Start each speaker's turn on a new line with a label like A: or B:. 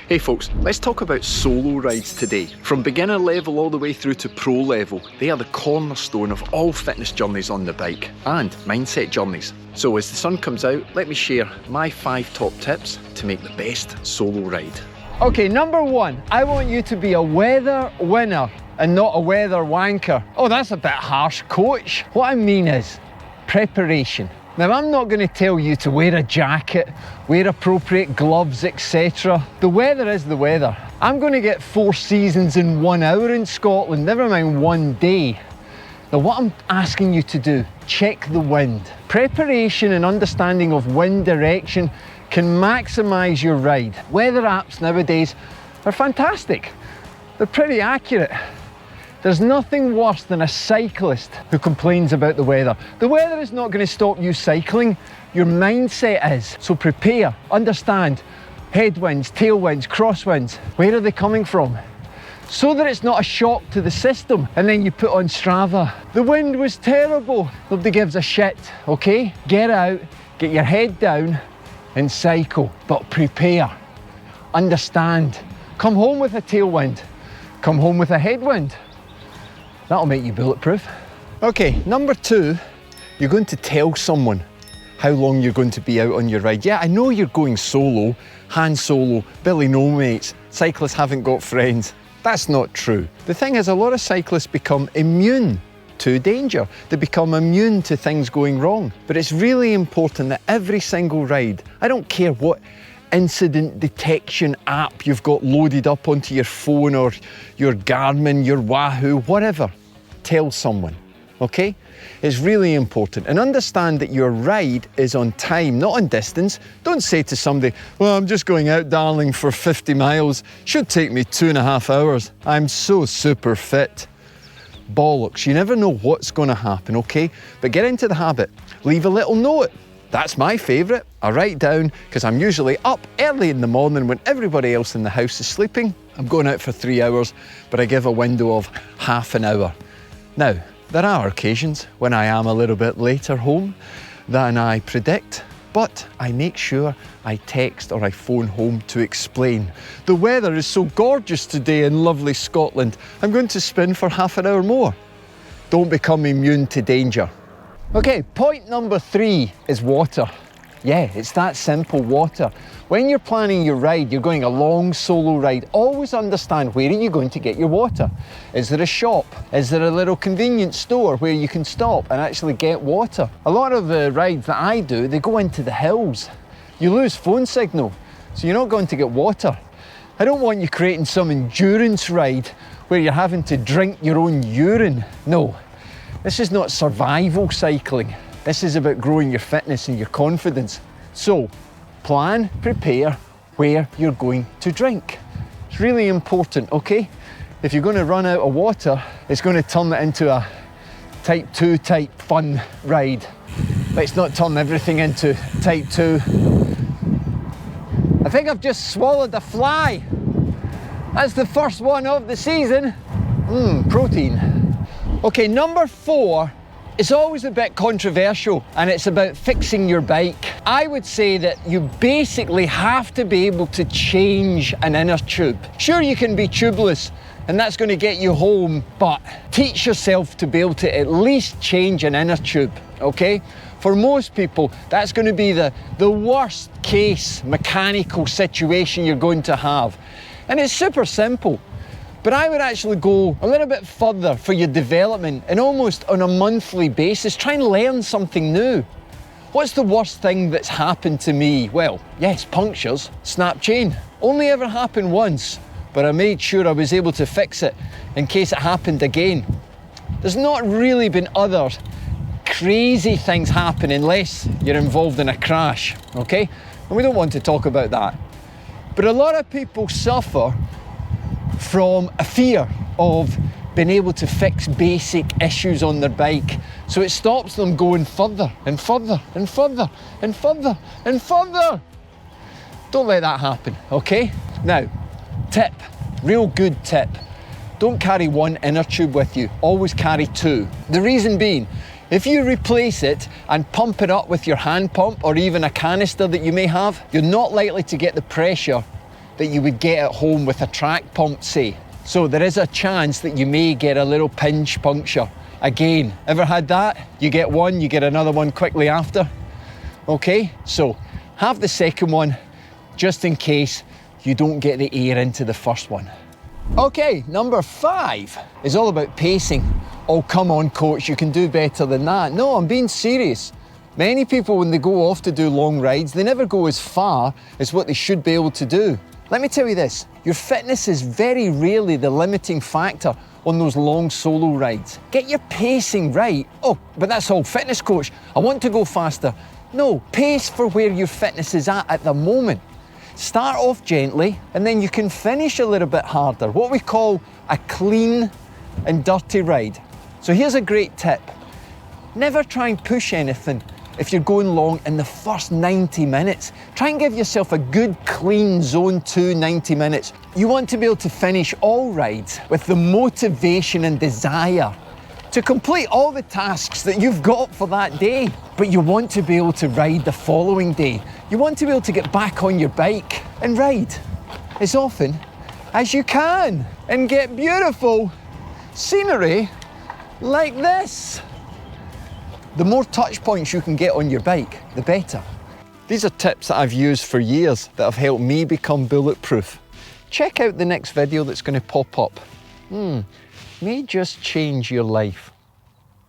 A: Hey folks, let's talk about solo rides today. From beginner level all the way through to pro level, they are the cornerstone of all fitness journeys on the bike and mindset journeys. So as the sun comes out, let me share my 5 top tips to make the best solo ride.
B: Okay, number 1, I want you to be a weather winner and not a weather wanker. Oh, that's a bit harsh, coach. What I mean is preparation. Now, I'm not going to tell you to wear a jacket, wear appropriate gloves, etc. The weather is the weather. I'm going to get 4 seasons in 1 hour in Scotland, never mind 1 day. Now, what I'm asking you to do, check the wind. Preparation and understanding of wind direction can maximise your ride. Weather apps nowadays are fantastic. They're pretty accurate. There's nothing worse than a cyclist who complains about the weather. The weather is not going to stop you cycling, your mindset is. So prepare, understand, headwinds, tailwinds, crosswinds, where are they coming from? So that it's not a shock to the system and then you put on Strava, the wind was terrible. Nobody gives a shit, okay? Get out, get your head down and cycle, but prepare, understand. Come home with a tailwind, come home with a headwind. That'll make you bulletproof. Okay, number 2, you're going to tell someone how long you're going to be out on your ride. Yeah, I know you're going solo, Han Solo, Billy no mates, cyclists haven't got friends. That's not true. The thing is, a lot of cyclists become immune to danger. They become immune to things going wrong. But it's really important that every single ride, I don't care what incident detection app you've got loaded up onto your phone or your Garmin, your Wahoo, whatever, tell someone, okay? It's really important. And understand that your ride is on time, not on distance. Don't say to somebody, well, I'm just going out, darling, for 50 miles. Should take me 2.5 hours. I'm so super fit. Bollocks, you never know what's going to happen, okay? But get into the habit. Leave a little note. That's my favourite. I write down, because I'm usually up early in the morning when everybody else in the house is sleeping. I'm going out for 3 hours, but I give a window of half an hour. Now, there are occasions when I am a little bit later home than I predict, but I make sure I text or I phone home to explain. The weather is so gorgeous today in lovely Scotland, I'm going to spin for half an hour more. Don't become immune to danger. Okay, point number 3 is water. Yeah, it's that simple, water. When you're planning your ride, you're going a long solo ride, always understand where are you going to get your water. Is there a shop? Is there a little convenience store where you can stop and actually get water? A lot of the rides that I do, they go into the hills. You lose phone signal, so you're not going to get water. I don't want you creating some endurance ride where you're having to drink your own urine. No. This is not survival cycling. This is about growing your fitness and your confidence. So, plan, prepare where you're going to drink. It's really important, okay? If you're going to run out of water, it's going to turn it into a type 2 type fun ride. Let's not turn everything into type 2. I think I've just swallowed a fly. That's the first one of the season. Protein. Okay, number 4 is always a bit controversial, and it's about fixing your bike. I would say that you basically have to be able to change an inner tube. Sure, you can be tubeless, and that's going to get you home, but teach yourself to be able to at least change an inner tube, okay? For most people, that's going to be the worst case mechanical situation you're going to have. And it's super simple. But I would actually go a little bit further for your development and almost on a monthly basis, try and learn something new. What's the worst thing that's happened to me? Well, yes, punctures, snap chain. Only ever happened once, but I made sure I was able to fix it in case it happened again. There's not really been other crazy things happen unless you're involved in a crash, okay? And we don't want to talk about that. But a lot of people suffer from a fear of being able to fix basic issues on their bike. So it stops them going further and further and further and further and further. Don't let that happen, okay? Now, tip, real good tip. Don't carry one inner tube with you, always carry 2. The reason being, if you replace it and pump it up with your hand pump or even a canister that you may have, you're not likely to get the pressure that you would get at home with a track pump, say. So there is a chance that you may get a little pinch puncture. Again, ever had that? You get one, you get another one quickly after. Okay, so have the second one just in case you don't get the air into the first one. Okay, number 5 is all about pacing. Oh, come on, coach, you can do better than that. No, I'm being serious. Many people, when they go off to do long rides, they never go as far as what they should be able to do. Let me tell you this, your fitness is very rarely the limiting factor on those long solo rides. Get your pacing right. Oh, but that's all fitness, coach. I want to go faster. No, pace for where your fitness is at the moment. Start off gently and then you can finish a little bit harder, what we call a clean and dirty ride. So here's a great tip. Never try and push anything if you're going long in the first 90 minutes. Try and give yourself a good clean zone 2 90 minutes. You want to be able to finish all rides with the motivation and desire to complete all the tasks that you've got for that day. But you want to be able to ride the following day. You want to be able to get back on your bike and ride as often as you can and get beautiful scenery like this. The more touch points you can get on your bike, the better. These are tips that I've used for years that have helped me become bulletproof. Check out the next video that's going to pop up. May just change your life.